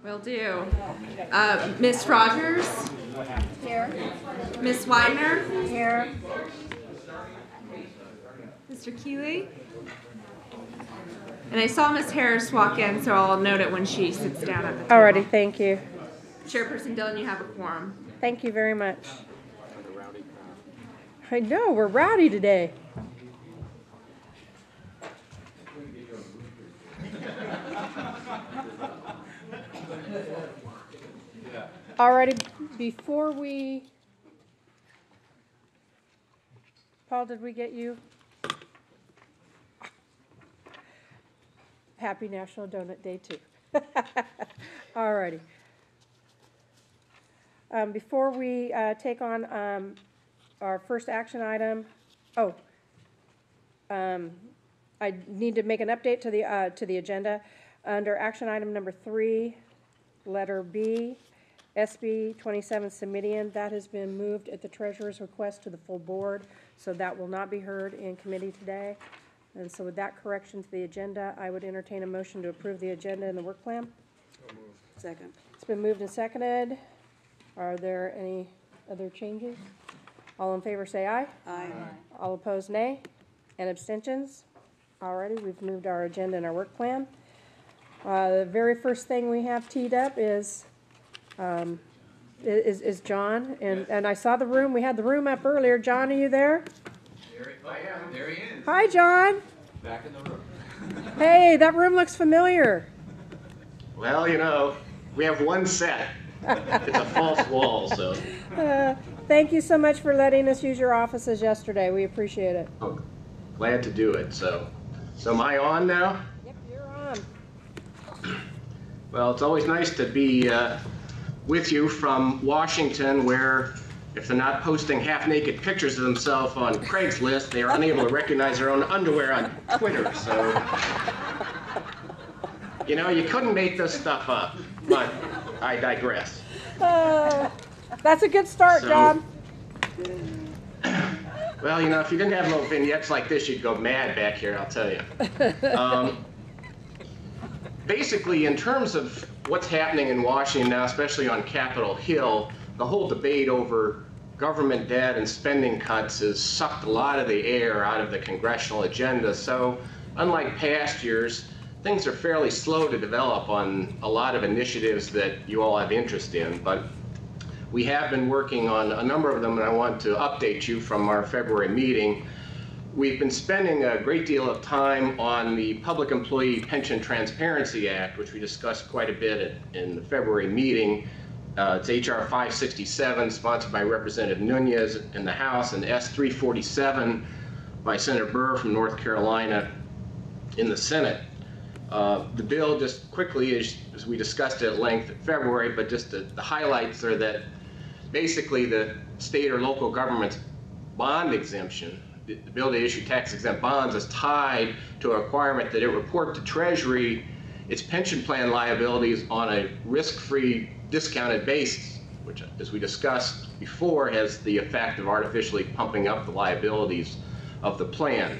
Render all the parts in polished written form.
Will do. Miss Rogers? Here. Miss Widener? Here. Mr. Keeley? And I saw Miss Harris walk in, so I'll note it when she sits down at the table. Alrighty, thank you. Chairperson Dillon, you have a quorum. Thank you very much. I know, we're rowdy today. Alrighty, before we... Paul, did we get you? Happy National Donut Day, too. Alrighty. Before we take on our first action item, I need to make an update to the agenda. Under action item number 3, letter B, SB 27 Submittian, that has been moved at the treasurer's request to the full board, so that will not be heard in committee today. And so with that correction to the agenda, I would entertain a motion to approve the agenda and the work plan. Second. It's been moved and seconded. Are there any other changes? All in favor say aye. Aye. All opposed nay. And abstentions? Alrighty, we've moved our agenda and our work plan. The very first thing we have teed up is John, and I saw the room. We had the room up earlier. John, are you there? There he is. Hi, John. Back in the room. Hey, that room looks familiar. Well, you know, we have one set. It's a false wall, so. Thank you so much for letting us use your offices yesterday. We appreciate it. Oh, glad to do it. So am I on now? Yep, you're on. Well, it's always nice to be with you from Washington, where if they're not posting half-naked pictures of themselves on Craigslist, they are unable to recognize their own underwear on Twitter. So, you know, you couldn't make this stuff up, but I digress. That's a good start, John. Well, you know, if you didn't have little vignettes like this, you'd go mad back here, I'll tell you. Basically, in terms of what's happening in Washington now, especially on Capitol Hill, the whole debate over government debt and spending cuts has sucked a lot of the air out of the congressional agenda. So, unlike past years, things are fairly slow to develop on a lot of initiatives that you all have interest in. But we have been working on a number of them, and I want to update you from our February meeting. We've been spending a great deal of time on the Public Employee Pension Transparency Act, which we discussed quite a bit in the February meeting. It's H.R. 567, sponsored by Representative Nunez in the House, and S. 347 by Senator Burr from North Carolina in the Senate. The bill, just quickly, as we discussed at length in February, but just the highlights are that basically the state or local government's bond exemption, the ability to issue tax-exempt bonds, is tied to a requirement that it report to Treasury its pension plan liabilities on a risk-free discounted basis, which, as we discussed before, has the effect of artificially pumping up the liabilities of the plan.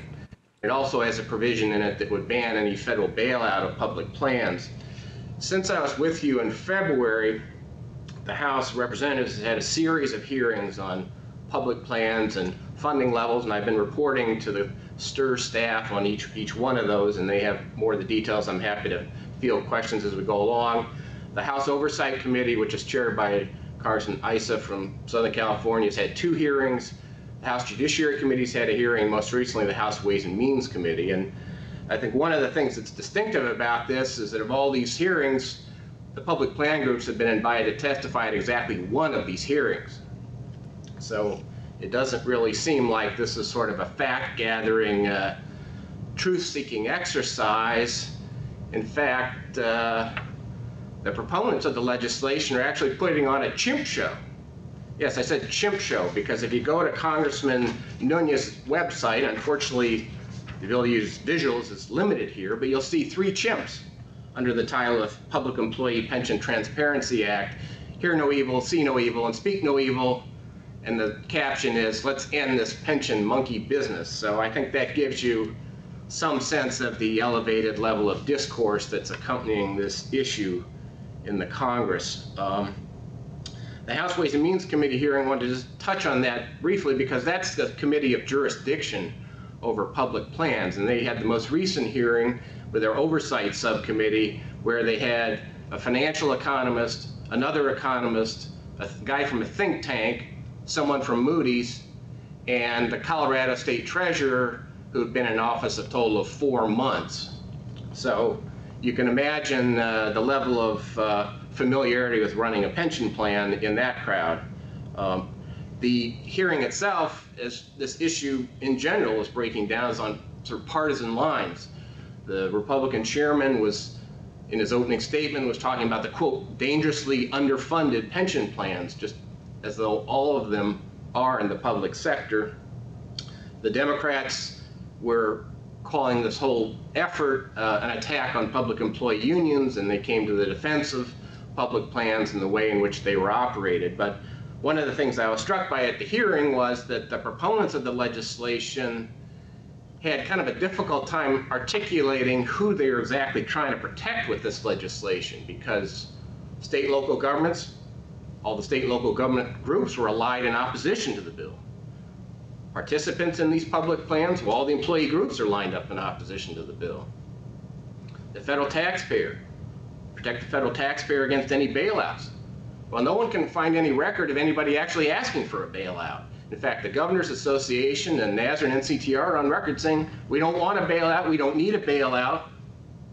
It also has a provision in it that would ban any federal bailout of public plans. Since I was with you in February, the House of Representatives has had a series of hearings on public plans and funding levels, and I've been reporting to the STR staff on each one of those, and they have more of the details. I'm happy to field questions as we go along. The House Oversight Committee, which is chaired by Congressman Issa from Southern California, has had 2 hearings. The House Judiciary Committee's had a hearing, most recently the House Ways and Means Committee. And I think one of the things that's distinctive about this is that of all these hearings, the public plan groups have been invited to testify at exactly one of these hearings. So it doesn't really seem like this is sort of a fact-gathering, truth-seeking exercise. In fact, the proponents of the legislation are actually putting on a chimp show. Yes, I said chimp show, because if you go to Congressman Nunez's website, unfortunately, the ability to use visuals is limited here, but you'll see 3 chimps under the title of Public Employee Pension Transparency Act. Hear no evil, see no evil, and speak no evil. And the caption is, let's end this pension monkey business. So I think that gives you some sense of the elevated level of discourse that's accompanying this issue in the Congress. The House Ways and Means Committee hearing, I wanted to just touch on that briefly because that's the committee of jurisdiction over public plans, and they had the most recent hearing with their oversight subcommittee where they had a financial economist, another economist, a guy from a think tank, someone from Moody's, and the Colorado State Treasurer who had been in office a total of 4 months. So you can imagine the level of familiarity with running a pension plan in that crowd. The hearing itself, as this issue in general is breaking down, is on sort of partisan lines. The Republican chairman was, in his opening statement, was talking about the, quote, dangerously underfunded pension plans, just as though all of them are in the public sector. The Democrats were calling this whole effort an attack on public employee unions, and they came to the defense of public plans and the way in which they were operated. But one of the things I was struck by at the hearing was that the proponents of the legislation had kind of a difficult time articulating who they were exactly trying to protect with this legislation, because state and local governments, all the state and local government groups were allied in opposition to the bill. Participants in these public plans, well, all the employee groups are lined up in opposition to the bill. The federal taxpayer, protect the federal taxpayer against any bailouts. Well, no one can find any record of anybody actually asking for a bailout. In fact, the Governors Association and NASR and NCTR are on record saying, we don't want a bailout, we don't need a bailout,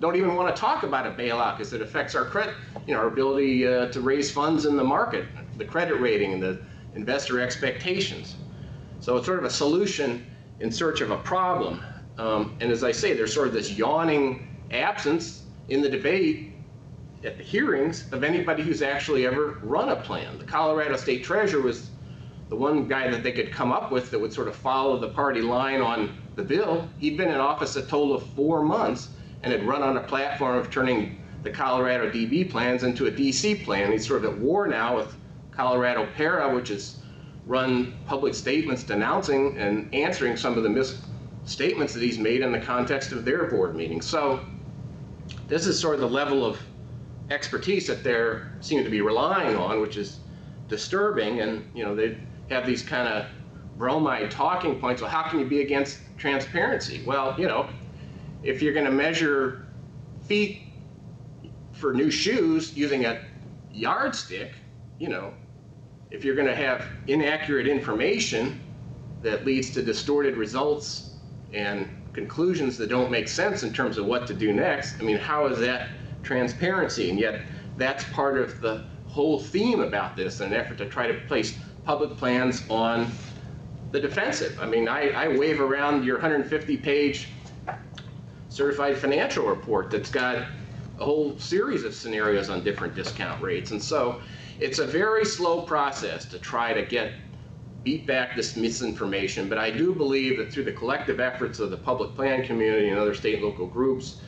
don't even want to talk about a bailout because it affects our credit, our ability to raise funds in the market, the credit rating and the investor expectations. So it's sort of a solution in search of a problem. And as I say, there's sort of this yawning absence in the debate at the hearings of anybody who's actually ever run a plan. The Colorado State Treasurer was the one guy that they could come up with that would sort of follow the party line on the bill. He'd been in office a total of 4 months and had run on a platform of turning the Colorado DB plans into a DC plan. He's sort of at war now with Colorado Para, which has run public statements denouncing and answering some of the misstatements that he's made in the context of their board meetings. So this is sort of the level of expertise that they seem to be relying on, which is disturbing. And they have these kind of bromide talking points. Well, how can you be against transparency? Well, if you're going to measure feet for new shoes using a yardstick, if you're going to have inaccurate information that leads to distorted results and conclusions that don't make sense in terms of what to do next, I mean, how is that transparency? And yet that's part of the whole theme about this, an effort to try to place public plans on the defensive. I mean, I wave around your 150-page certified financial report that's got a whole series of scenarios on different discount rates. And so it's a very slow process to try to beat back this misinformation, but I do believe that through the collective efforts of the public plan community and other state and local groups,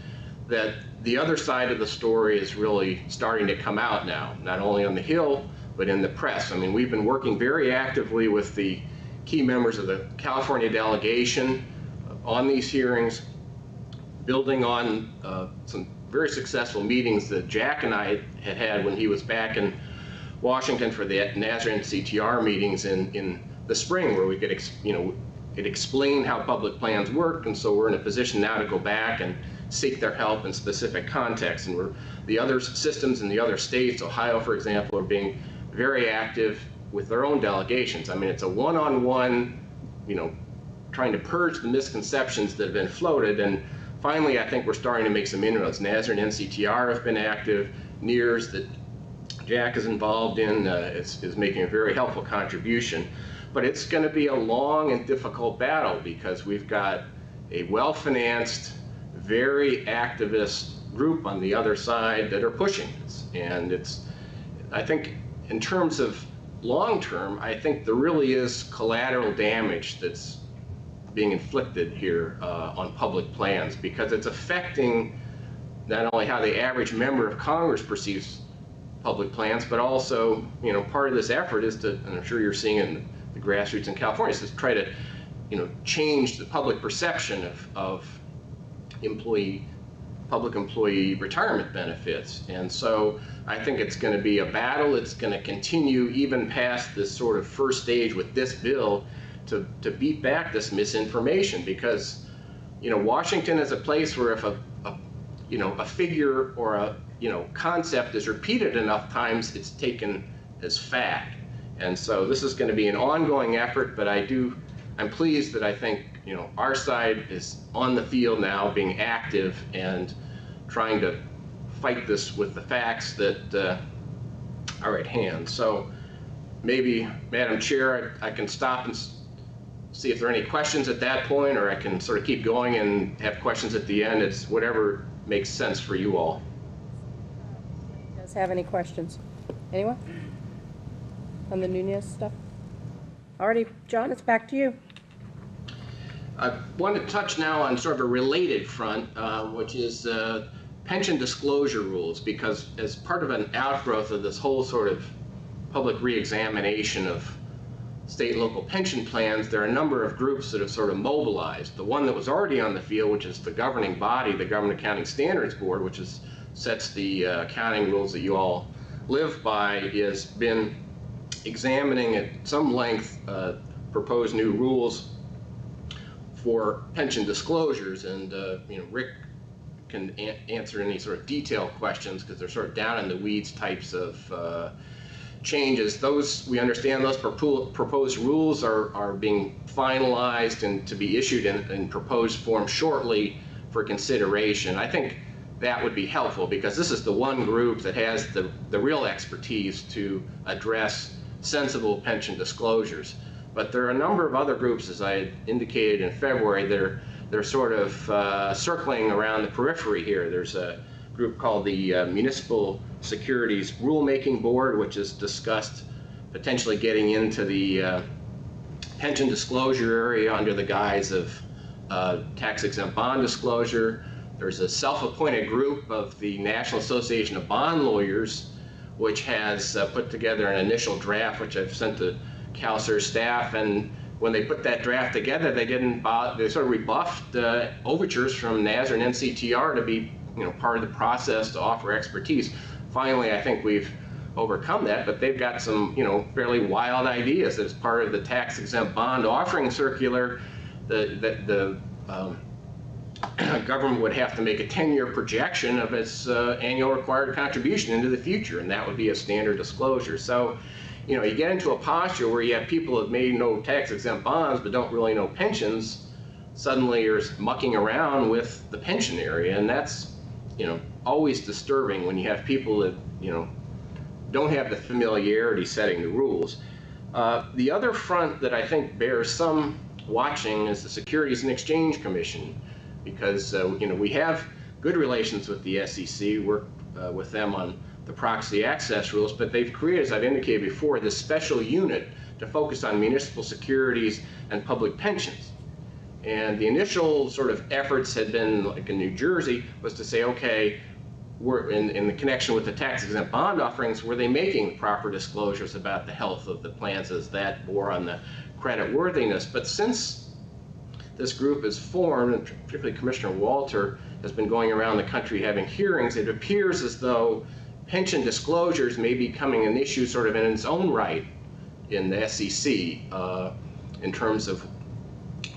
that the other side of the story is really starting to come out now, not only on the Hill, but in the press. I mean, we've been working very actively with the key members of the California delegation on these hearings, building on some very successful meetings that Jack and I had when he was back in Washington for the NASR and CTR meetings in the spring, where we could explain how public plans work. And so we're in a position now to go back and seek their help in specific contexts. And the other systems in the other states, Ohio, for example, are being very active with their own delegations. I mean, it's a one-on-one, trying to purge the misconceptions that have been floated. And finally, I think we're starting to make some inroads. NASR and NCTR have been active. NEARS, that Jack is involved in, is making a very helpful contribution. But it's going to be a long and difficult battle because we've got a well-financed, very activist group on the other side that are pushing this. And I think in terms of long term, I think there really is collateral damage that's being inflicted here on public plans, because it's affecting not only how the average member of Congress perceives public plans, but also, part of this effort is to, and I'm sure you're seeing it in the grassroots in California, is to try to, change the public perception of employee public employee retirement benefits. And so I think it's going to be a battle. It's going to continue even past this sort of first stage with this bill to beat back this misinformation, because Washington is a place where if a figure or a concept is repeated enough times, it's taken as fact. And so this is going to be an ongoing effort, but I'm pleased that I think our side is on the field now, being active and trying to fight this with the facts that are at hand. So maybe, Madam Chair, I can stop and see if there are any questions at that point, or I can sort of keep going and have questions at the end. It's whatever makes sense for you all. Does have any questions? Anyone? On the Nunez stuff? Alrighty, John, it's back to you. I want to touch now on sort of a related front, which is pension disclosure rules, because as part of an outgrowth of this whole sort of public reexamination of state and local pension plans, there are a number of groups that have sort of mobilized. The one that was already on the field, which is the governing body, the Government Accounting Standards Board, which sets the accounting rules that you all live by, has been examining at some length proposed new rules for pension disclosures. And Rick can answer any sort of detailed questions, because they're sort of down in the weeds types of changes. Those, we understand those proposed rules are being finalized and to be issued in proposed form shortly for consideration. I think that would be helpful, because this is the one group that has the real expertise to address sensible pension disclosures. But there are a number of other groups, as I had indicated in February, they're sort of circling around the periphery here. There's a group called the Municipal Securities Rulemaking Board, which has discussed potentially getting into the pension disclosure area under the guise of tax-exempt bond disclosure. There's a self-appointed group of the National Association of Bond Lawyers, which has put together an initial draft, which I've sent to CalSTRS staff, and when they put that draft together, they sort of rebuffed overtures from NASR and NCTR to be part of the process to offer expertise. Finally, I think we've overcome that, but they've got some fairly wild ideas. As part of the tax-exempt bond offering circular, the government would have to make a 10-year projection of its annual required contribution into the future, and that would be a standard disclosure. So, you get into a posture where you have people that may know tax-exempt bonds but don't really know pensions. Suddenly you're mucking around with the pension area, and that's always disturbing when you have people that don't have the familiarity setting the rules. The other front that I think bears some watching is the Securities and Exchange Commission, because we have good relations with the SEC, work with them on the proxy access rules, but they've created, as I've indicated before, this special unit to focus on municipal securities and public pensions. And the initial sort of efforts had been, like in New Jersey, was to say, okay, we're in the connection with the tax-exempt bond offerings, were they making proper disclosures about the health of the plans, as that bore on the credit worthiness? But since this group is formed, and particularly Commissioner Walter has been going around the country having hearings, it appears as though pension disclosures may be becoming an issue sort of in its own right in the SEC in terms of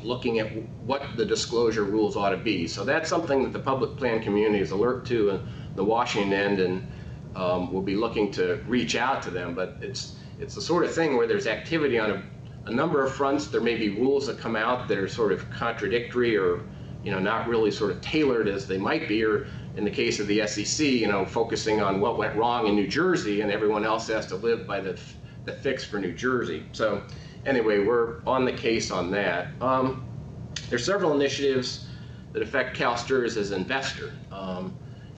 looking at what the disclosure rules ought to be. So that's something that the public plan community is alert to in the Washington end, and we'll be looking to reach out to them. But it's the sort of thing where there's activity on a number of fronts. There may be rules that come out that are sort of contradictory or not really sort of tailored as they might be, or in the case of the SEC, focusing on what went wrong in New Jersey, and everyone else has to live by the fix for New Jersey. So anyway, we're on the case on that. There's several initiatives that affect CalSTRS as an investor.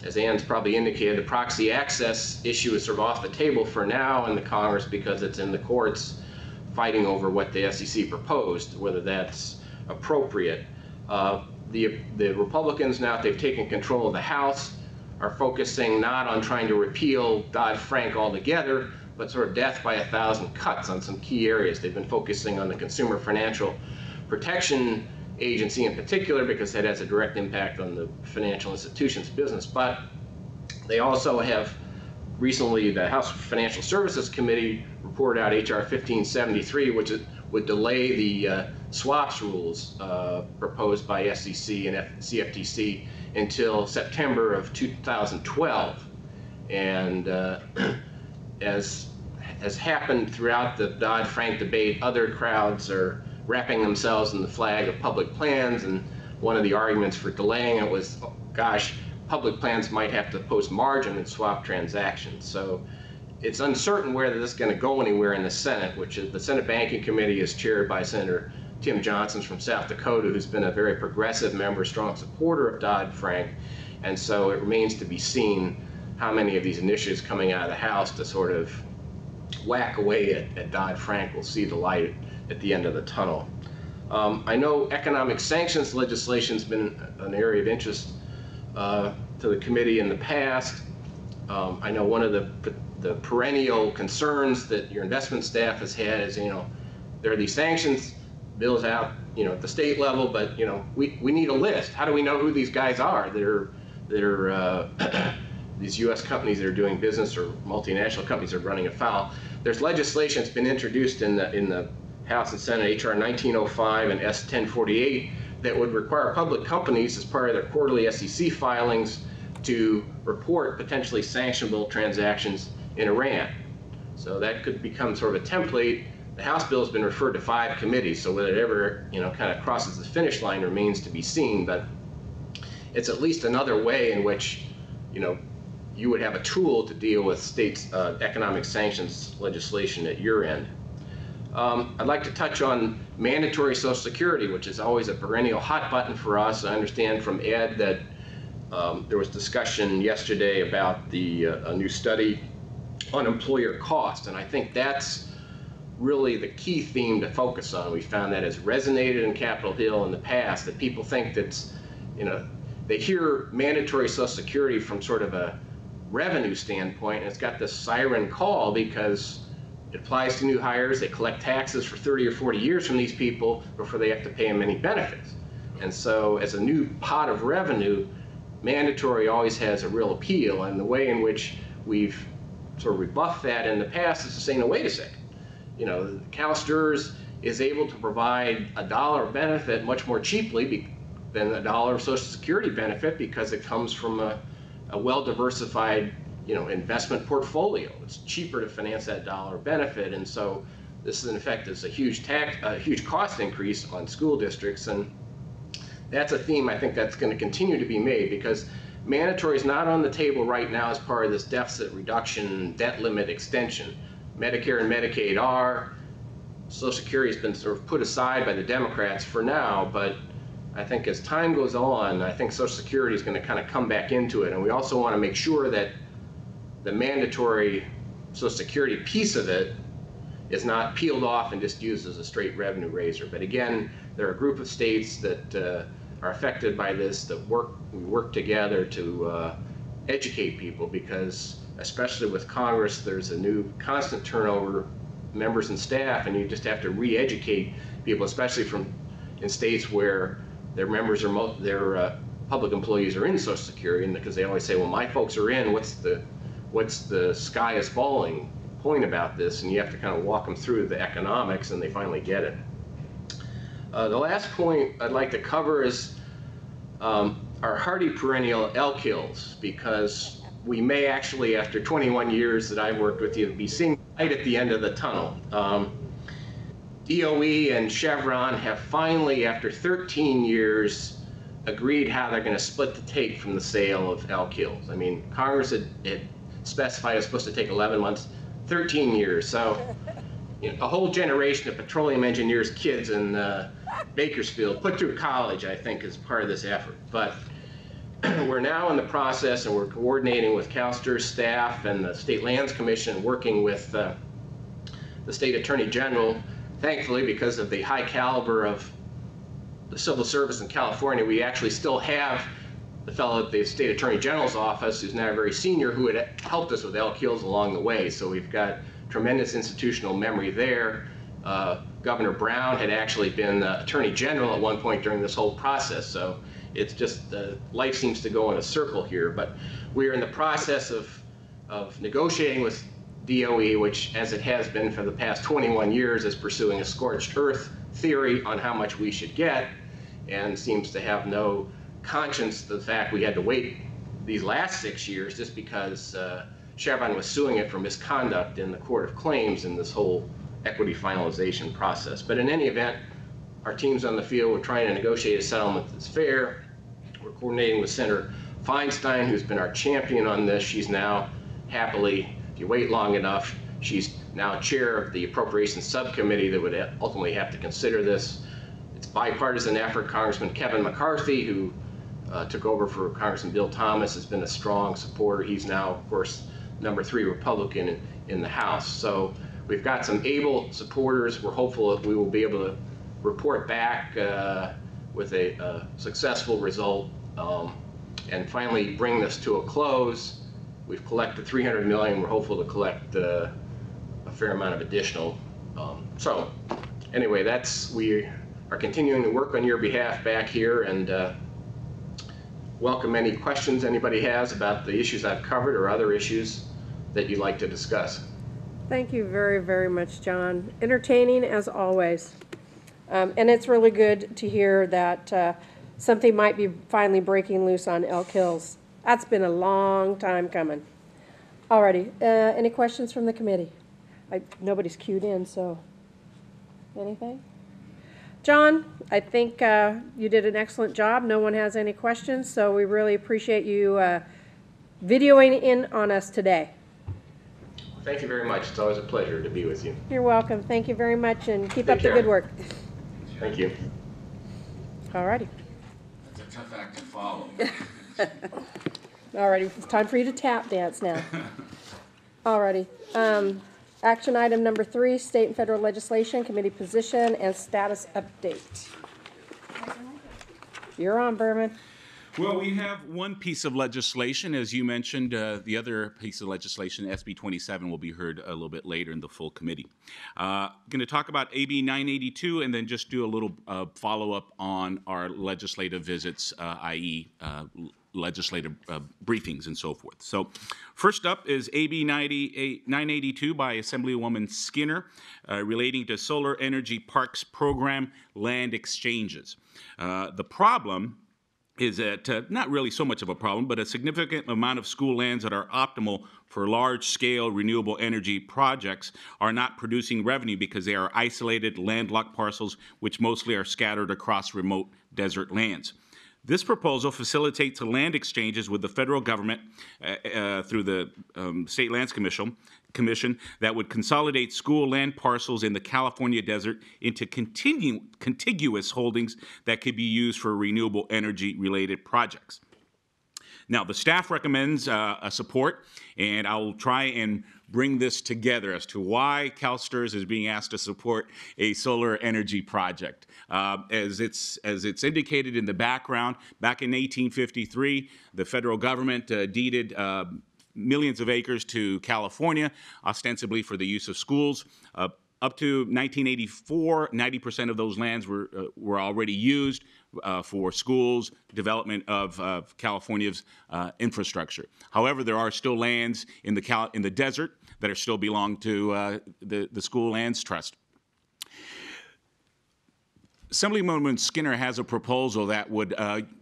As Ann's probably indicated, the proxy access issue is sort of off the table for now in the Congress because it's in the courts fighting over what the SEC proposed, whether that's appropriate. The Republicans, now that they've taken control of the House, are focusing not on trying to repeal Dodd-Frank altogether, but sort of death by 1,000 cuts on some key areas. They've been focusing on the Consumer Financial Protection agency in particular because that has a direct impact on the financial institution's business. But they also have recently, the House Financial Services Committee reported out H.R. 1573, which would delay the swaps rules proposed by SEC and CFTC until September of 2012. And as has happened throughout the Dodd-Frank debate, other crowds are wrapping themselves in the flag of public plans, and one of the arguments for delaying it was, oh, gosh, public plans might have to post margin in swap transactions. So it's uncertain whether this is going to go anywhere in the Senate, which is the Senate Banking Committee is chaired by Senator Tim Johnson from South Dakota, who's been a very progressive member, strong supporter of Dodd-Frank. And so it remains to be seen how many of these initiatives coming out of the House to sort of whack away at Dodd-Frank will see the light at the end of the tunnel. I know economic sanctions legislation has been an area of interest to the committee in the past. I know one of the perennial concerns that your investment staff has had is, there are these sanctions bills out, at the state level, but, we need a list. How do we know who these guys are that are these U.S. companies that are doing business or multinational companies that are running afoul? There's legislation that's been introduced in the House and Senate, H.R. 1905 and S. 1048, that would require public companies, as part of their quarterly SEC filings, to report potentially sanctionable transactions in Iran. So that could become sort of a template. The House bill has been referred to 5 committees, so whether it ever kind of crosses the finish line remains to be seen. But it's at least another way in which you would have a tool to deal with states' economic sanctions legislation at your end. I'd like to touch on mandatory Social Security, which is always a perennial hot button for us. I understand from Ed that there was discussion yesterday about a new study on employer cost, and I think that's really the key theme to focus on. We found that has resonated in Capitol Hill in the past, that people think that's, they hear mandatory Social Security from sort of a revenue standpoint, and it's got this siren call because it applies to new hires. They collect taxes for 30 or 40 years from these people before they have to pay them any benefits. And so as a new pot of revenue, mandatory always has a real appeal, and the way in which we've sort of rebuffed that in the past is to say, no, wait a second. CalSTRS is able to provide $1 benefit much more cheaply than $1 of Social Security benefit because it comes from a well-diversified investment portfolio. It's cheaper to finance that $1 benefit, and so this is in effect is a huge cost increase on school districts, and that's a theme I think that's going to continue to be made because mandatory is not on the table right now as part of this deficit reduction debt limit extension. Medicare and Medicaid are. Social Security has been sort of put aside by the Democrats for now, but I think as time goes on, I think Social Security is going to kind of come back into it, and we also want to make sure that the mandatory Social Security piece of it is not peeled off and just used as a straight revenue raiser. But again, there are a group of states that are affected by this that we work together to educate people because, especially with Congress, there's a new constant turnover, members and staff, and you just have to re-educate people, especially in states where their members are their public employees are in Social Security, and because they always say, well, my folks are in, what's the sky is falling point about this, and you have to kind of walk them through the economics, and they finally get it. The last point I'd like to cover is our hardy perennial elk hills, because we may actually, after 21 years that I've worked with you, be seeing light at the end of the tunnel. DOE and Chevron have finally, after 13 years, agreed how they're going to split the take from the sale of elk hills. I mean, Congress had specified it was supposed to take 11 months, 13 years. So a whole generation of petroleum engineers kids in Bakersfield put through college, I think, as part of this effort. But we're now in the process, and we're coordinating with CalSTRS staff and the State Lands Commission, working with the State Attorney General. Thankfully, because of the high caliber of the civil service in California, we actually still have the fellow at the State Attorney General's office, who's now very senior, who had helped us with elk hills along the way. So we've got tremendous institutional memory there. Governor Brown had actually been Attorney General at one point during this whole process. So it's just life seems to go in a circle here. But we are in the process of negotiating with DOE, which, as it has been for the past 21 years, is pursuing a scorched earth theory on how much we should get, and seems to have no conscience to the fact we had to wait these last 6 years just because Chevron was suing it for misconduct in the Court of Claims in this whole equity finalization process. But in any event, our team's on the field. We're trying to negotiate a settlement that's fair. We're coordinating with Senator Feinstein, who's been our champion on this. She's now happily, if you wait long enough, she's now chair of the Appropriations Subcommittee that would ultimately have to consider this. It's a bipartisan effort. Congressman Kevin McCarthy, who took over for Congressman Bill Thomas, has been a strong supporter. He's now, of course, #3 Republican in the House. So we've got some able supporters. We're hopeful that we will be able to report back with a successful result and finally bring this to a close. We've collected $300 million. We're hopeful to collect a fair amount of additional. So anyway, we are continuing to work on your behalf back here, and welcome any questions anybody has about the issues I've covered or other issues that you'd like to discuss. Thank you very, very much, John. Entertaining as always. And it's really good to hear that something might be finally breaking loose on Elk Hills. That's been a long time coming. Alrighty, any questions from the committee? Nobody's queued in, so anything? John, I think you did an excellent job. No one has any questions, so we really appreciate you videoing in on us today. Thank you very much. It's always a pleasure to be with you. You're welcome. Thank you very much, and keep Take up care. the good work. Thank you. Alrighty. That's a tough act to follow. Alrighty, it's time for you to tap dance now. Alrighty. Action item number 3, state and federal legislation, committee position and status update. You're on, Berman. Well, we have one piece of legislation, as you mentioned. The other piece of legislation, SB 27, will be heard a little bit later in the full committee. Going to talk about AB 982 and then just do a little follow-up on our legislative visits, i.e. Legislative briefings and so forth. So first up is AB 982 by Assemblywoman Skinner relating to Solar Energy Parks Program land exchanges. The problem is that, not really so much of a problem, but a significant amount of school lands that are optimal for large-scale renewable energy projects are not producing revenue because they are isolated, landlocked parcels which mostly are scattered across remote desert lands. This proposal facilitates land exchanges with the federal government through the State Lands Commission that would consolidate school land parcels in the California desert into contiguous holdings that could be used for renewable energy-related projects. Now, the staff recommends a support, and I will try and bring this together as to why CalSTRS is being asked to support a solar energy project. As it's indicated in the background, back in 1853, the federal government deeded millions of acres to California, ostensibly for the use of schools. Up to 1984, 90% of those lands were already used for schools, development of California's infrastructure. However, there are still lands in the desert that are still belong to the School Lands Trust. Assemblywoman Skinner has a proposal that would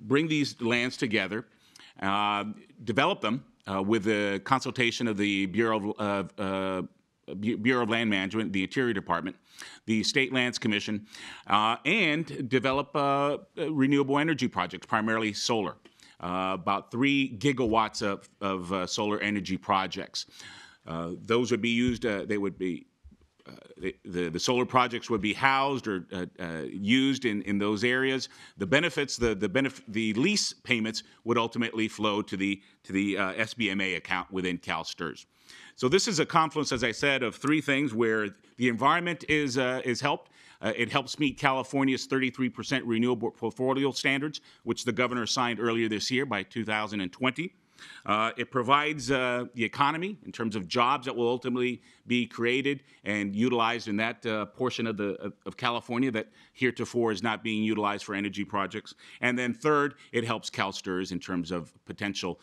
bring these lands together, develop them with the consultation of the Bureau of Land Management, the Interior Department, the State Lands Commission, and develop renewable energy projects, primarily solar. About 3 gigawatts of solar energy projects. Those would be used, the solar projects would be housed or used in those areas. The benefits, the lease payments would ultimately flow to the SBMA account within CalSTRS. So this is a confluence, as I said, of 3 things where the environment is helped. It helps meet California's 33% renewable portfolio standards, which the governor signed earlier this year by 2020. It provides the economy in terms of jobs that will ultimately be created and utilized in that portion of California that heretofore is not being utilized for energy projects. And then third, it helps CalSTRS in terms of potential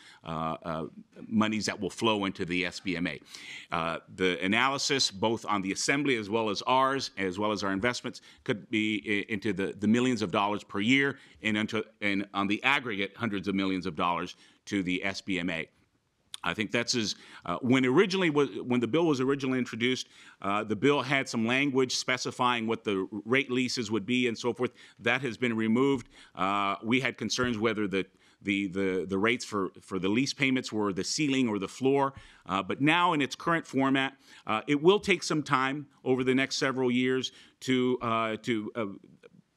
monies that will flow into the SBMA. The analysis, both on the Assembly as well as ours, as well as our investments, could be into the millions of dollars per year and on the aggregate hundreds of millions of dollars to the SBMA. I think that's when the bill was originally introduced, the bill had some language specifying what the rate leases would be and so forth. That has been removed. We had concerns whether the rates for the lease payments were the ceiling or the floor. But now in its current format, it will take some time over the next several years to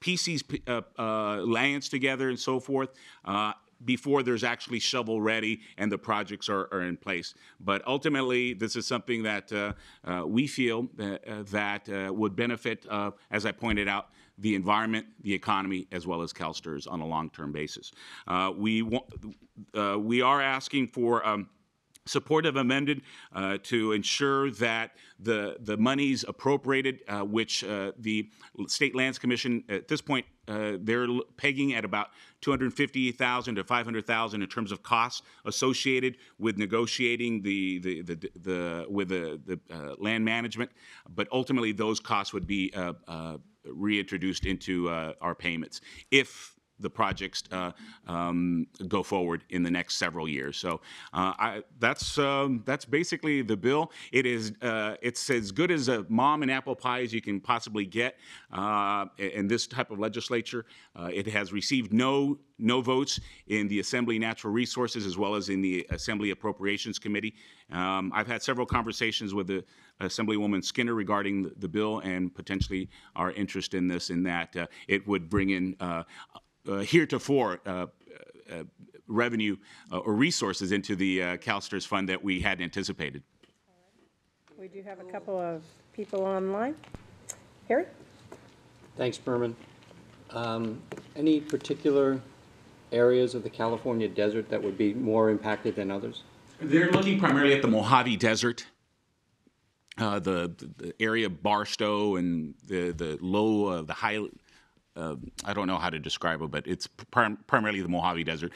piece these lands together and so forth before there's actually shovel ready and the projects are in place. But ultimately, this is something that we feel that would benefit, as I pointed out, the environment, the economy, as well as CalSTRS on a long-term basis. We are asking for supportive amended to ensure that the monies appropriated, which the State Lands Commission at this point they're pegging at about $250,000 to $500,000 in terms of costs associated with negotiating with the land management, but ultimately those costs would be reintroduced into our payments if the projects go forward in the next several years. So that's basically the bill. It's as good as a mom and apple pie as you can possibly get in this type of legislature. It has received no votes in the Assembly Natural Resources as well as in the Assembly Appropriations Committee. I've had several conversations with the Assemblywoman Skinner regarding the bill and potentially our interest in this, in that it would bring in heretofore revenue or resources into the CalSTRS fund that we hadn't anticipated. We do have a couple of people online. Harry? Thanks, Berman. Any particular areas of the California desert that would be more impacted than others? They're looking primarily at the Mojave Desert, the area of Barstow and the high. I don't know how to describe it, but it's primarily the Mojave Desert.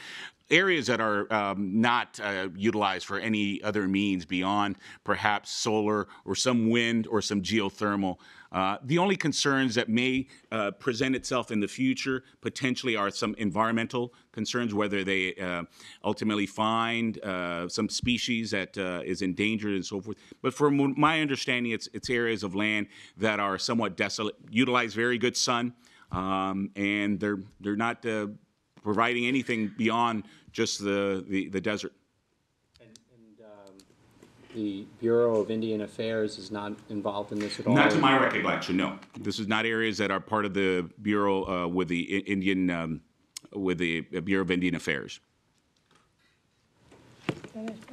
Areas that are not utilized for any other means beyond perhaps solar or some wind or some geothermal. The only concerns that may present itself in the future potentially are some environmental concerns, whether they ultimately find some species that is endangered and so forth. But from my understanding, it's areas of land that are somewhat desolate, utilize very good sun, and they're not providing anything beyond just the desert. And the Bureau of Indian Affairs is not involved in this at all? Not to my recollection, no. This is not areas that are part of the Bureau with the Bureau of Indian Affairs.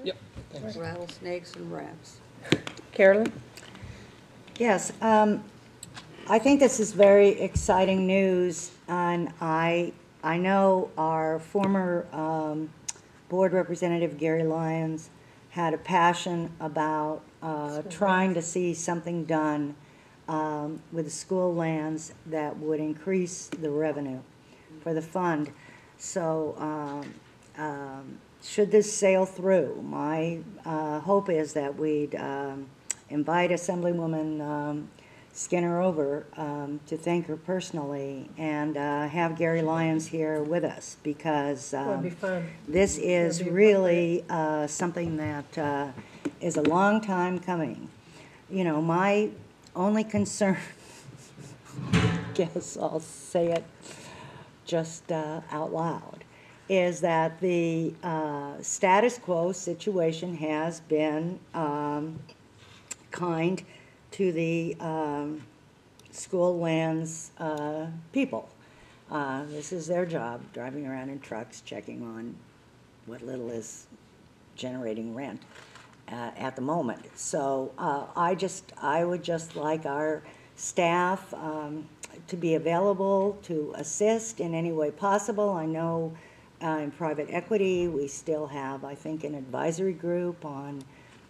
Yep. Thanks. Rattlesnakes and rats. Carolyn? Yes, I think this is very exciting news, and I know our former board representative, Gary Lyons, had a passion about trying to see something done with the school lands that would increase the revenue for the fund. So should this sail through, my hope is that we'd invite Assemblywoman Skinner over to thank her personally and have Gary Lyons here with us, because That'd be fun. this is really something that is a long time coming. You know, my only concern, guess I'll say it just out loud, is that the status quo situation has been kind to the school lands people. This is their job, driving around in trucks, checking on what little is generating rent at the moment. So I would just like our staff to be available to assist in any way possible. I know in private equity. We still have, I think, an advisory group on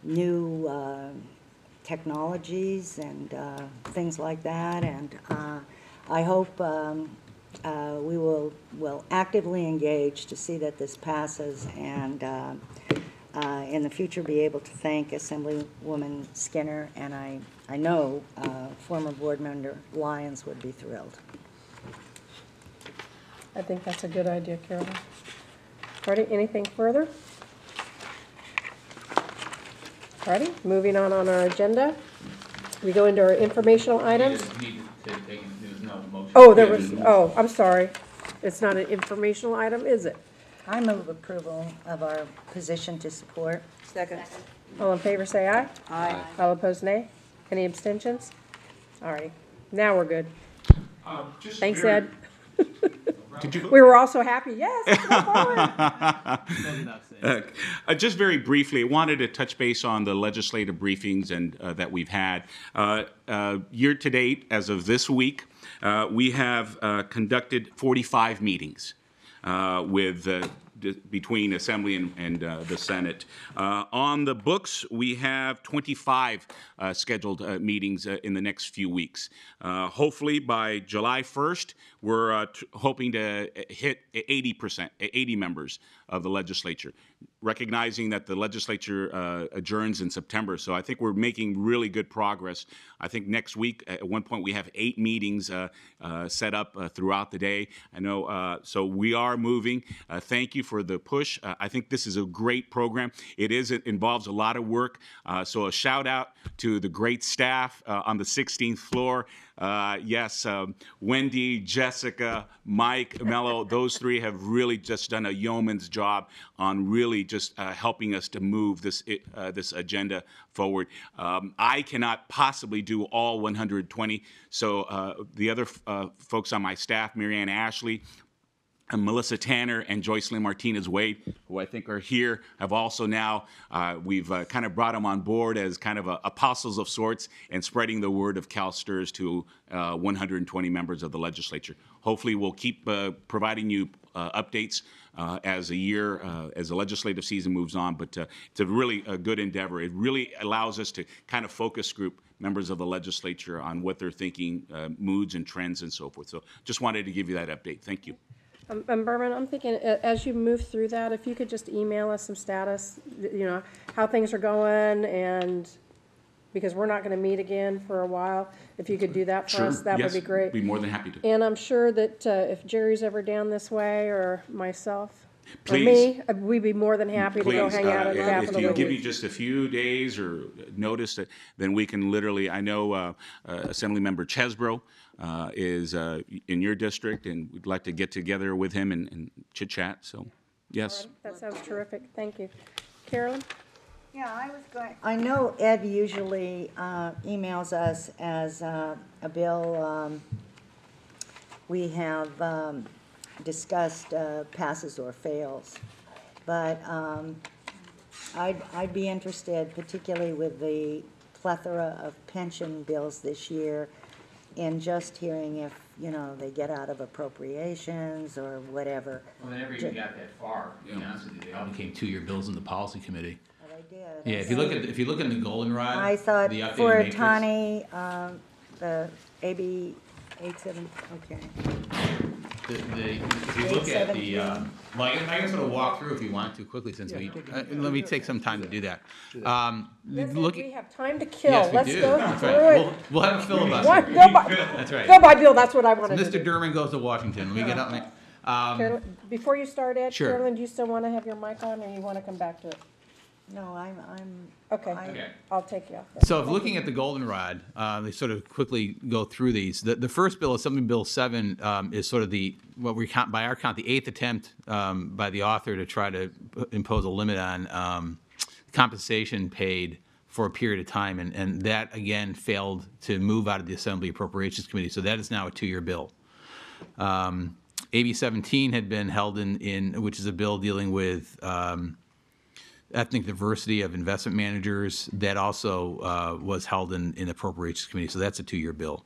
new technologies and things like that. And I hope we will actively engage to see that this passes, and in the future be able to thank Assemblywoman Skinner, and I know former board member Lyons would be thrilled. I think that's a good idea, Carolyn. Ready, anything further? Ready, moving on our agenda. We go into our informational items. Oh, there was, oh, I'm sorry. It's not an informational item, is it? I move approval of our position to support. Second. All in favor, say aye. Aye. All opposed, nay. Any abstentions? All right, now we're good. Thanks, Ed. We were all so happy, yes. Just very briefly, I wanted to touch base on the legislative briefings and that we've had. Year to date, as of this week, we have conducted 45 meetings with between Assembly and the Senate. On the books, we have 25 scheduled meetings in the next few weeks. Hopefully by July 1st, we're hoping to hit 80%, 80 members of the legislature, recognizing that the legislature adjourns in September. So I think we're making really good progress. I think next week, at one point, we have 8 meetings set up throughout the day. I know, so we are moving. Thank you for the push. I think this is a great program. It involves a lot of work. So a shout out to the great staff on the 16th floor. Yes, Wendy, Jessica, Mike, Mello, those 3 have really just done a yeoman's job on really just helping us to move this agenda forward. I cannot possibly do all 120, so the other folks on my staff, Marianne Ashley, and Melissa Tanner and Joycelyn Martinez-Wade, who I think are here, have also now, we've kind of brought them on board as kind of apostles of sorts and spreading the word of CalSTRS to 120 members of the legislature. Hopefully we'll keep providing you updates as the legislative season moves on, but it's a really good endeavor. It really allows us to kind of focus group members of the legislature on what they're thinking, moods and trends and so forth. So just wanted to give you that update. Thank you. Berman, I'm thinking, as you move through that, if you could just email us some status, you know, how things are going, and because we're not going to meet again for a while, if you could do that for us, that would be great. Be more than happy to. And I'm sure that if Jerry's ever down this way, or myself, Please. or me, we'd be more than happy to go hang out at the Capitol. If you give me just a few days or notice, then we can literally, I know Assemblymember Chesbro is in your district, and we'd like to get together with him and chit-chat, so yes. Right. That sounds terrific. Thank you. Carolyn? Yeah, I know Ed usually emails us as a bill we have discussed passes or fails, but I'd be interested, particularly with the plethora of pension bills this year, in just hearing if, you know, they get out of appropriations or whatever. Well, they never even got that far, to be honest with you. They all became 2-year bills in the policy committee. Well, they did. Yeah, if you look at the goldenrod, I thought the updated for matrix, Tani, the AB 87, okay. if you look at the, well, I can sort of walk through if you want to quickly, since let me take some time to do that. Look, We have time to kill. yes, we Let's do. go That's through right. it. We'll have a What? filibuster. Go by, That's right. go by Bill, that's what I want to do. Mr. Durman goes to Washington. Let me get up. Carolyn, before you start, Ed, Sure. Carolyn, do you still want to have your mic on, or you want to come back to it? No, I'm. Okay, Okay. I'll take you off. So if looking at the goldenrod, they sort of quickly go through these. The first bill, Assembly Bill 7, is sort of what we count, by our count, the 8th attempt by the author to try to impose a limit on compensation paid for a period of time, and that again failed to move out of the Assembly Appropriations Committee. So that is now a 2-year bill. AB 17 had been held in which is a bill dealing with ethnic diversity of investment managers. That also was held in the Appropriations Committee, so that's a 2-year bill.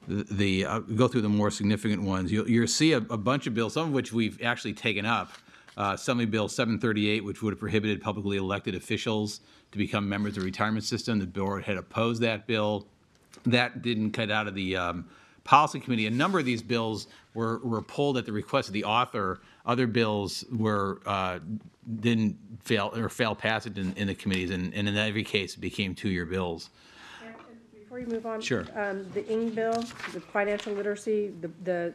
Go through the more significant ones. You'll see a bunch of bills, some of which we've actually taken up, Assembly Bill 738, which would have prohibited publicly elected officials to become members of the retirement system. The board had opposed that bill. That didn't cut out of the policy committee. A number of these bills were pulled at the request of the author. Other bills were didn't fail or fail passage in the committees, and in every case it became 2-year bills. Before you move on. Sure. The Ing bill, the financial literacy, the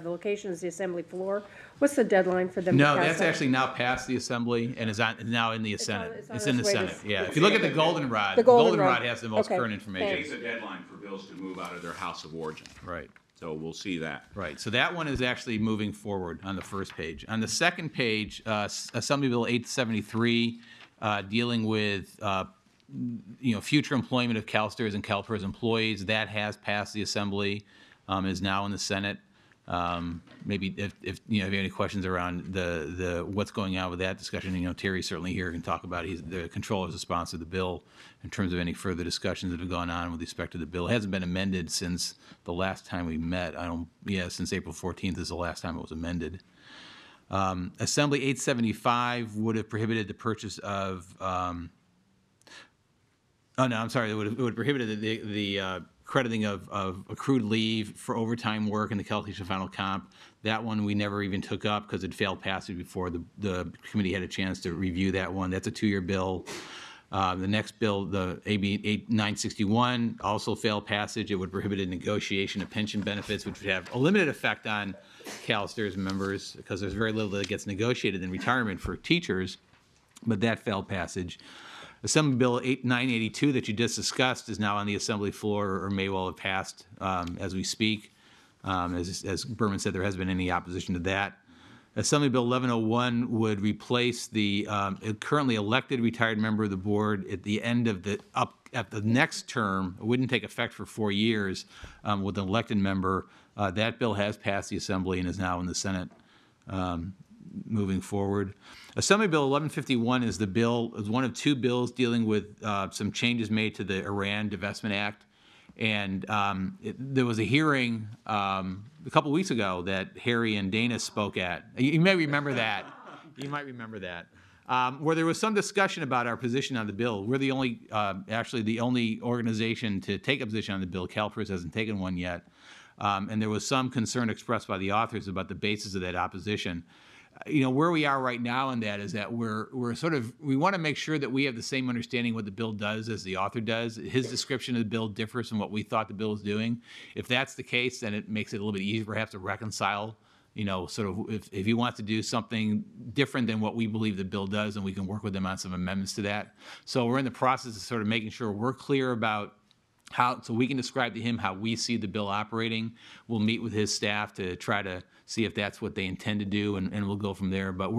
location is the assembly floor. What's the deadline for them to pass No, that's that? actually now passed the assembly and is now in the Senate. it's on It's in its the way to Senate. Yeah. If you look at the goldenrod, The the goldenrod. goldenrod has the most Okay, current information. thanks. It's a deadline for bills to move out of their house of origin. Right. So we'll see that. Right, so that one is actually moving forward on the first page. On the second page, Assembly Bill 873, dealing with future employment of CalSTRS and CalPERS employees, that has passed the Assembly, is now in the Senate. Maybe if you have any questions around the what's going on with that discussion, Terry's certainly here and can talk about it. He's the controller's response to the bill in terms of any further discussions that have gone on with respect to the bill. It hasn't been amended since the last time we met. Since April 14th is the last time it was amended. Assembly 875 would have prohibited the purchase of. It would have prohibited the crediting of accrued leave for overtime work in the calculation of final comp. That one we never even took up because it failed passage before the committee had a chance to review that one. That's a 2-year bill. The next bill, the AB 961, also failed passage. It would prohibit negotiation of pension benefits, which would have a limited effect on CalSTRS members because there's very little that gets negotiated in retirement for teachers, but that failed passage. Assembly Bill 982 that you just discussed is now on the Assembly floor or may well have passed as we speak. As Berman said, there hasn't been any opposition to that. Assembly Bill 1101 would replace the currently elected retired member of the board at the end of at the next term. It wouldn't take effect for 4 years with an elected member. That bill has passed the Assembly and is now in the Senate. Moving forward. Assembly Bill 1151 is one of 2 bills dealing with some changes made to the Iran Divestment Act. And there was a hearing a couple weeks ago that Harry and Dana spoke at. You may remember that. You might remember that. Where there was some discussion about our position on the bill. We're the only, actually the only organization to take a position on the bill. CalPERS hasn't taken one yet. And there was some concern expressed by the authors about the basis of that opposition. Where we are right now in that is that we want to make sure that we have the same understanding of what the bill does as the author does. His description of the bill differs from what we thought the bill was doing. If that's the case, then it makes it a little bit easier perhaps to reconcile, if he wants to do something different than what we believe the bill does, and we can work with him on some amendments to that. So we're in the process of sort of making sure we're clear about so we can describe to him how we see the bill operating. We'll meet with his staff to try to see if that's what they intend to do, and we'll go from there. But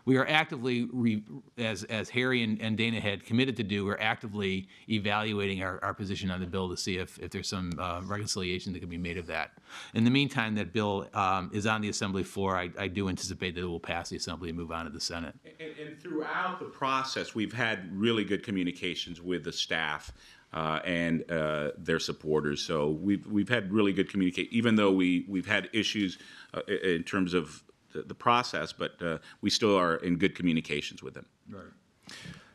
we are actively, as Harry and Dana had committed to do, we're actively evaluating our position on the bill to see if there's some reconciliation that can be made of that. In the meantime, that bill is on the Assembly floor. I do anticipate that it will pass the Assembly and move on to the Senate. And throughout the process, we've had really good communications with the staff and their supporters. So we've had really good communication, even though we've had issues in terms of the process, but we still are in good communications with them. Right.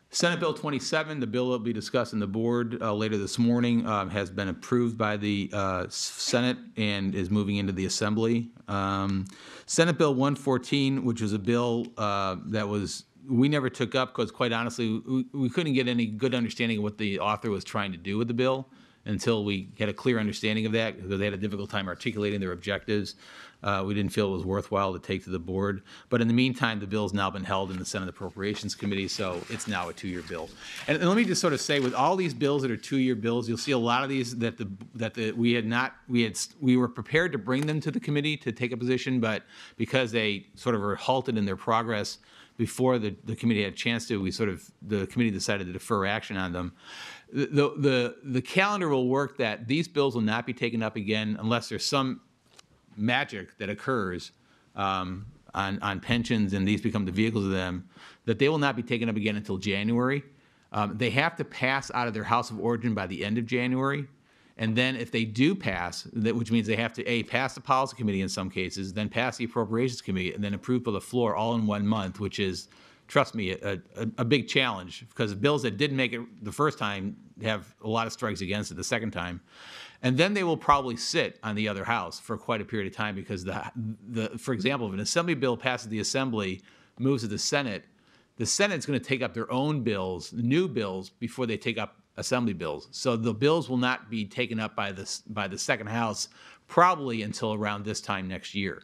Senate Bill 27, the bill that will be discussed in the board later this morning, has been approved by the Senate and is moving into the Assembly. Senate Bill 114, which was a bill that we never took up because, quite honestly, we couldn't get any good understanding of what the author was trying to do with the bill until we had a clear understanding of that, because they had a difficult time articulating their objectives. We didn't feel it was worthwhile to take to the board. But in the meantime, the bill's now been held in the Senate Appropriations Committee, so it's now a 2-year bill. And let me just sort of say, with all these bills that are 2-year bills, you'll see a lot of these we were prepared to bring them to the committee to take a position, but because they sort of were halted in their progress before the committee had a chance to, the committee decided to defer action on them. The calendar will work that these bills will not be taken up again unless there's some magic that occurs on pensions and these become the vehicles of them, that they will not be taken up again until January. They have to pass out of their house of origin by the end of January. And then if they do pass, which means they have to, A, pass the policy committee in some cases, then pass the appropriations committee, and then approve by the floor all in 1 month, which is, trust me, a big challenge, because bills that didn't make it the first time have a lot of strikes against it the second time. And then they will probably sit on the other house for quite a period of time, because for example, if an assembly bill passes the assembly, moves to the Senate's going to take up their own bills, new bills, before they take up assembly bills. So the bills will not be taken up by the second house probably until around this time next year.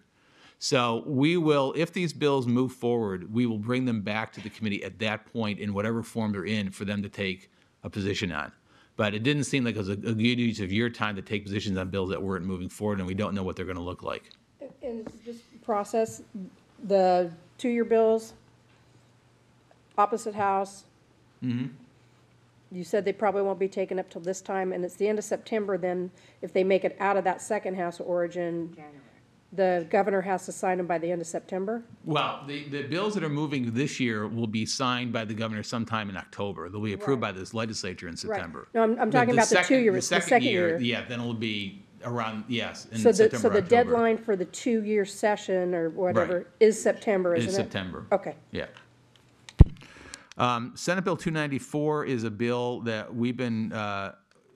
So we will, if these bills move forward, we will bring them back to the committee at that point in whatever form they're in for them to take a position on. But it didn't seem like it was a good use of your time to take positions on bills that weren't moving forward, and we don't know what they're going to look like. In this process, the 2-year bills, opposite house. You said they probably won't be taken up till this time, and it's the end of September. Then if they make it out of that second house of origin, the governor has to sign them by the end of September? Well, the bills that are moving this year will be signed by the governor sometime in October. They'll be approved by this legislature in September. No, I'm talking about the 2 years, the second year. Yeah, then it'll be around, yes, in So September, the October. deadline for the 2-year session or whatever Right. is September, isn't it? Is September. Okay. Yeah. Senate Bill 294 is a bill that we've been,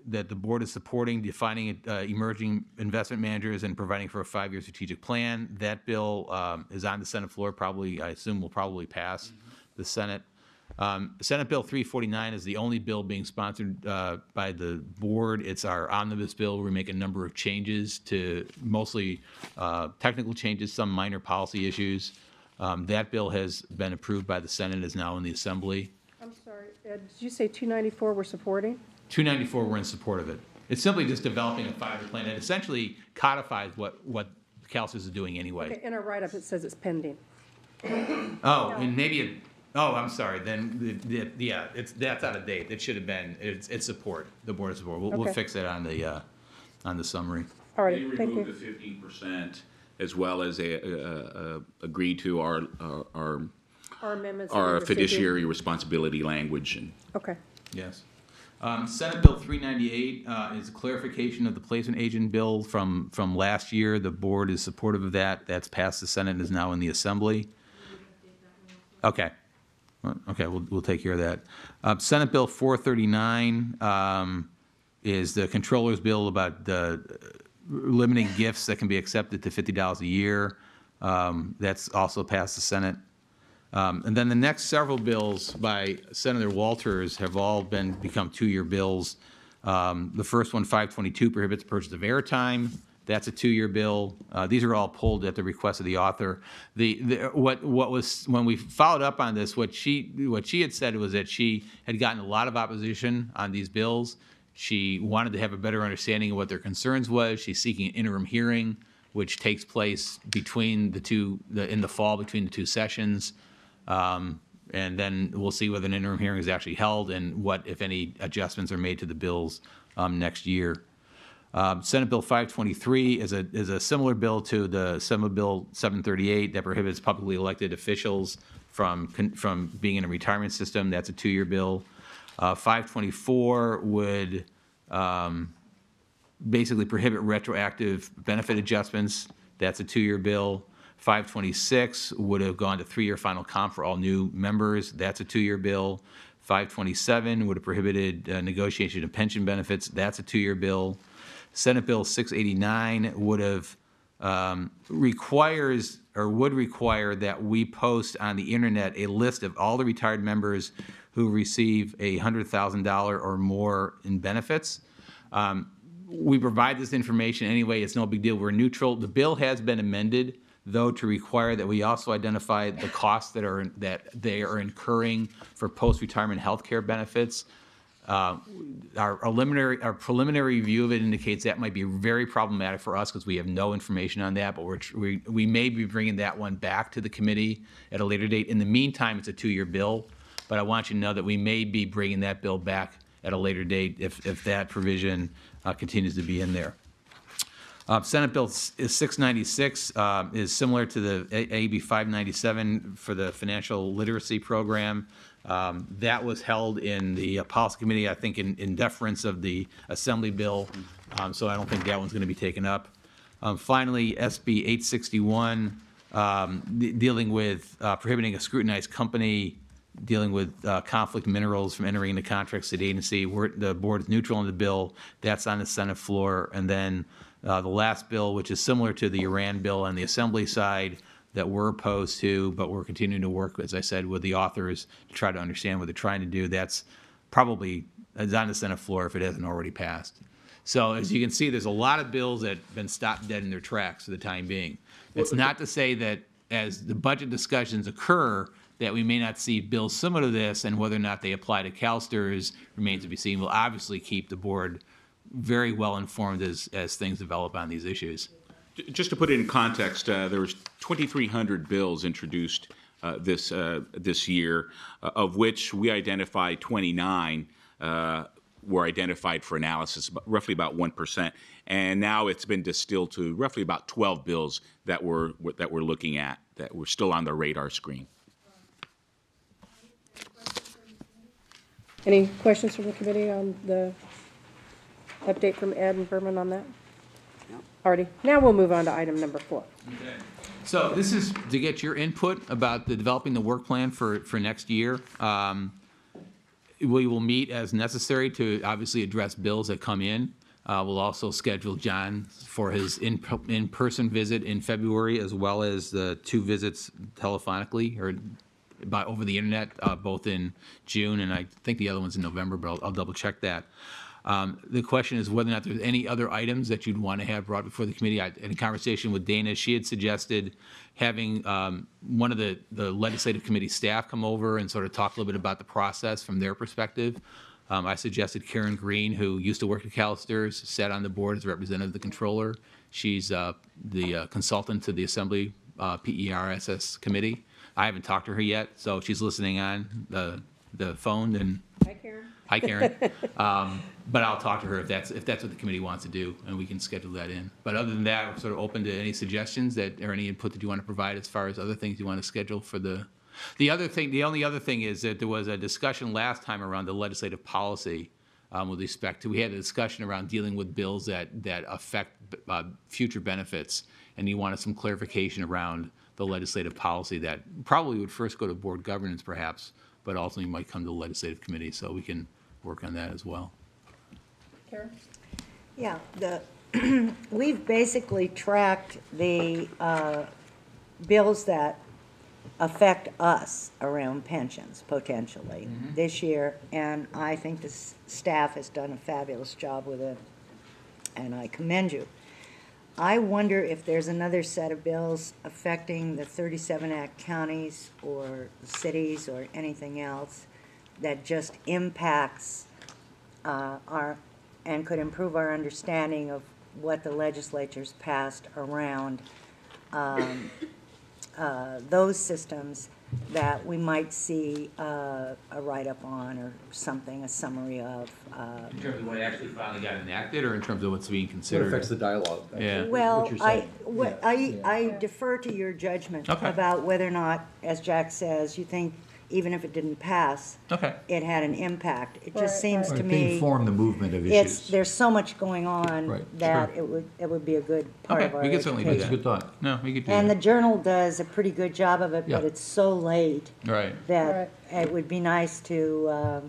that the board is supporting, defining emerging investment managers and providing for a 5-year strategic plan. That bill is on the Senate floor, probably, I assume will probably pass the Senate. Senate Bill 349 is the only bill being sponsored by the board. It's our omnibus bill. We make a number of changes to mostly technical changes, some minor policy issues. That bill has been approved by the Senate, is now in the Assembly. I'm sorry, did you say 294 we're supporting? 294, we're in support of it. It's simply just developing a 5-year plan. It essentially codifies what CalSTRS is doing anyway. Okay, in our write-up it says it's pending. Oh, and maybe I'm sorry, then, yeah, that's out of date. It should have been, it's support, the board of support. We'll Okay. fix that on the summary. All They right, thank removed you. the 15%, as well as agreed to our Our amendments. that our we received. fiduciary responsibility language. And Okay. Yes. Senate Bill 398 is a clarification of the placement agent bill from last year. The board is supportive of that. That's passed the Senate and is now in the Assembly. Okay. Okay, we'll take care of that. Senate Bill 439 is the controller's bill about limiting gifts that can be accepted to $50 a year. That's also passed the Senate. And then the next several bills by Senator Walters have all become 2-year bills. The first one, 522, prohibits the purchase of airtime. That's a 2-year bill. These are all pulled at the request of the author. What was, when we followed up on this, what she had said was that she had gotten a lot of opposition on these bills. She wanted to have a better understanding of what their concerns was. She's seeking an interim hearing, which takes place between in the fall between the 2 sessions. And then we'll see whether an interim hearing is actually held and what, if any, adjustments are made to the bills next year. Senate Bill 523 is a similar bill to the Senate Bill 738 that prohibits publicly elected officials from being in a retirement system. That's a 2-year bill. 524 would basically prohibit retroactive benefit adjustments. That's a 2-year bill. 526 would have gone to 3-year final comp for all new members. That's a 2-year bill. 527 would have prohibited negotiation of pension benefits. That's a 2-year bill. Senate Bill 689 would have would require that we post on the internet a list of all the retired members who receive $100,000 or more in benefits. We provide this information anyway. It's no big deal. We're neutral. The bill has been amended, though, to require that we also identify the costs that they are incurring for post-retirement health care benefits. Our preliminary review of it indicates that might be very problematic for us because we have no information on that, but we may be bringing that one back to the committee at a later date. In the meantime, it's a 2-year bill, but I want you to know that we may be bringing that bill back at a later date if that provision continues to be in there. Senate Bill 696 is similar to the AB 597 for the financial literacy program. That was held in the policy committee, I think, in deference of the Assembly bill. So I don't think that one's going to be taken up. Finally, SB 861, dealing with prohibiting a scrutinized company, dealing with conflict minerals from entering into contracts with the agency. The board is neutral on the bill. That's on the Senate floor. And then the last bill, which is similar to the Iran bill on the Assembly side, that we're opposed to, but we're continuing to work, as I said, with the authors to try to understand what they're trying to do. That's probably on the Senate floor if it hasn't already passed. So as you can see, there's a lot of bills that have been stopped dead in their tracks for the time being. It's not to say that as the budget discussions occur, that we may not see bills similar to this, and whether or not they apply to CalSTRS remains to be seen. We'll obviously keep the board very well informed as things develop on these issues. Just to put it in context, there was 2,300 bills introduced this year, of which we identified 29 were identified for analysis, roughly about 1%. And now it's been distilled to roughly about 12 bills that we're looking at, that were still on the radar screen. Any questions from the committee on the update from Ed and Berman on that? No. Alrighty, now we'll move on to item number 4. Okay. So this is to get your input about developing the work plan for next year. We will meet as necessary to obviously address bills that come in. We'll also schedule John for his in-person visit in February, as well as the 2 visits telephonically or over the internet, both in June, and I think the other one's in November, but I'll double check that. The question is whether or not there's any other items that you'd want to have brought before the committee. In a conversation with Dana, she had suggested having one of the legislative committee staff come over and sort of talk a little bit about the process from their perspective. I suggested Karen Green, who used to work at CalSTRS, sat on the board as a representative of the controller. She's the consultant to the Assembly PERSS committee. I haven't talked to her yet, so she's listening on the phone. And Hi, Karen. Hi, Karen. But I'll talk to her if that's what the committee wants to do, and we can schedule that in. But other than that, we're sort of open to any suggestions or any input that you want to provide as far as other things you want to schedule for the other thing. The only other thing is that there was a discussion last time around the legislative policy with respect to, we had a discussion around dealing with bills that affect future benefits, and you wanted some clarification around the legislative policy that probably would first go to board governance perhaps, but ultimately might come to the legislative committee, so we can work on that as well. Karen? Yeah, we've basically tracked the bills that affect us around pensions, potentially, this year, and I think the staff has done a fabulous job with it, and I commend you. I wonder if there's another set of bills affecting the 37 Act counties or cities or anything else that just impacts and could improve our understanding of what the legislature's passed around those systems that we might see a write-up on or something, a summary of. In terms of what actually finally got enacted, or in terms of what's being considered? It affects the dialogue. Yeah. Well, I I defer to your judgment Okay. about whether or not, as Jack says, you think even if it didn't pass, Okay. it had an impact. It Right, just seems Or to to me, inform the movement of it's, issues. there's so much going on Right, that it would be a good part Okay, of our we could certainly do That's education. a good thought. No, we could do And the that. Journal does a pretty good job of it, but Yeah. it's so late Right. that it would be nice to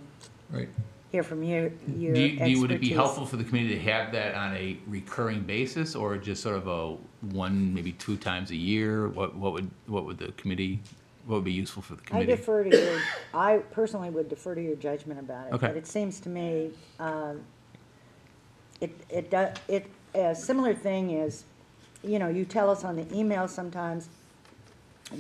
Right. hear from your Would it be expertise. helpful for the committee to have that on a recurring basis, or just sort of a one, maybe 2 times a year? What would the committee, what would be useful for the I committee? defer to your, I personally would defer to your judgment about it. Okay. But it seems to me, a similar thing is, you know, you tell us on the email sometimes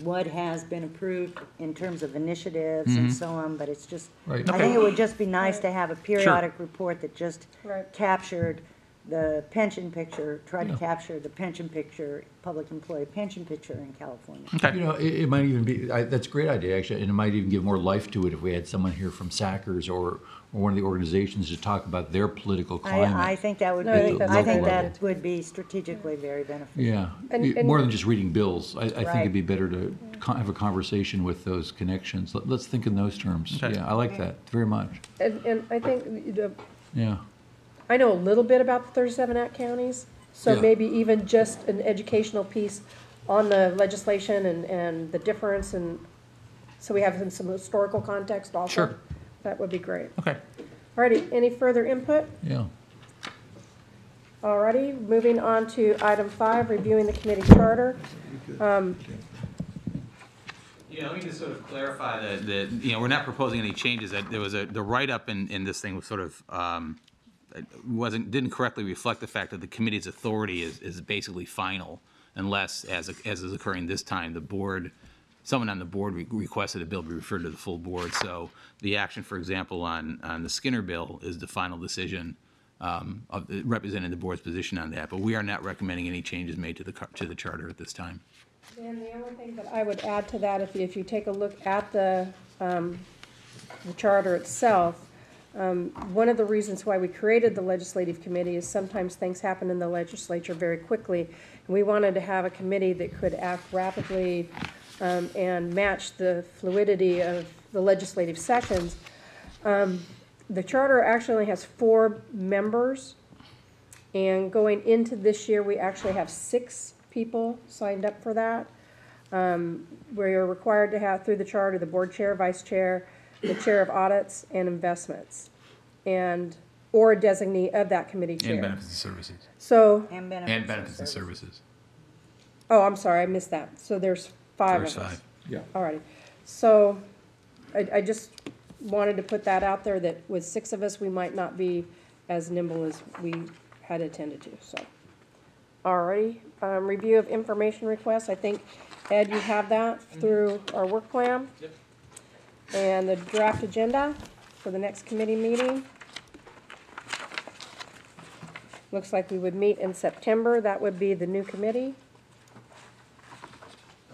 what has been approved in terms of initiatives and so on, but it's just, Right. I think it would just be nice to have a periodic report that just Right. captured the pension picture, tried to Yeah. capture the pension picture, public employee pension picture in California. You know, it might even be, that's a great idea, actually, and it might even give more life to it if we had someone here from SACRS or one of the organizations to talk about their political climate. I think that would No, I be, think that's I think local that would be strategically very beneficial. Yeah, And- more than just reading bills. I think Right. it'd be better to have a conversation with those connections. Let's think in those terms. Okay. Yeah, I like that very much. And I think Yeah. I know a little bit about the 37 Act counties, so Yeah. maybe even just an educational piece on the legislation and the difference, and so we have some historical context also. Sure. That would be great. Okay. Alrighty, any further input? Yeah. Alrighty, moving on to item 5, reviewing the committee charter. Yeah, let me just sort of clarify that, you know, we're not proposing any changes. That there was the write-up in this thing was sort of, didn't correctly reflect the fact that the committee's authority is basically final unless, as is occurring this time, someone on the board requested a bill be referred to the full board. So the action, for example, on the Skinner bill is the final decision representing the board's position on that. But we are not recommending any changes made to the charter at this time. And the only thing that I would add to that, if you take a look at the charter itself, one of the reasons why we created the legislative committee is sometimes things happen in the legislature very quickly. And we wanted to have a committee that could act rapidly and match the fluidity of the legislative sessions. The charter actually only has 4 members, and going into this year, we actually have 6 people signed up for that. We are required to have, through the charter, the board chair, vice chair, the chair of audits and investments, or a designee of that committee chair. And benefits and services. So, And And benefits and services. oh, I'm sorry, I missed that. So there's 5 of us. There's 5. Yeah. Alrighty. So I just wanted to put that out there, that with 6 of us, we might not be as nimble as we had intended to, so. Alrighty, review of information requests. I think, Ed, you have that through our work plan. Yep. And the draft agenda for the next committee meeting. Looks like we would meet in September. That would be the new committee.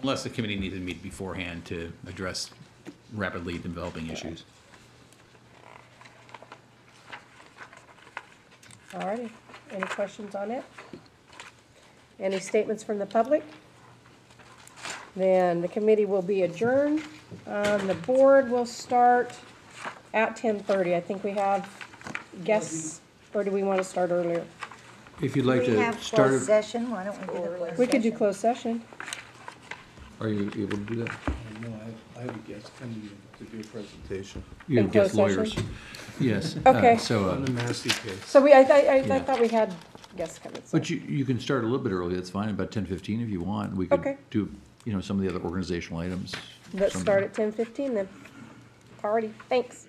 Unless the committee needs to meet beforehand to address rapidly developing issues. Alrighty, any questions on it? Any statements from the public? Then the committee will be adjourned. The board will start at 10:30. I think we have guests, or do we want to start earlier? If you'd like We to have start, closed session, why don't we do the closed session? We could do closed session. are you able to do that? No, I have a guest coming in to do a presentation You In have guest closed lawyers. session? Yes. Okay. So, on the Massey case. So I Yeah. thought we had guests coming. so- but you can start a little bit early, that's fine, about 10:15 if you want. We could Okay. do, some of the other organizational items. Let's sometime. start at 10:15 then. Alrighty, thanks.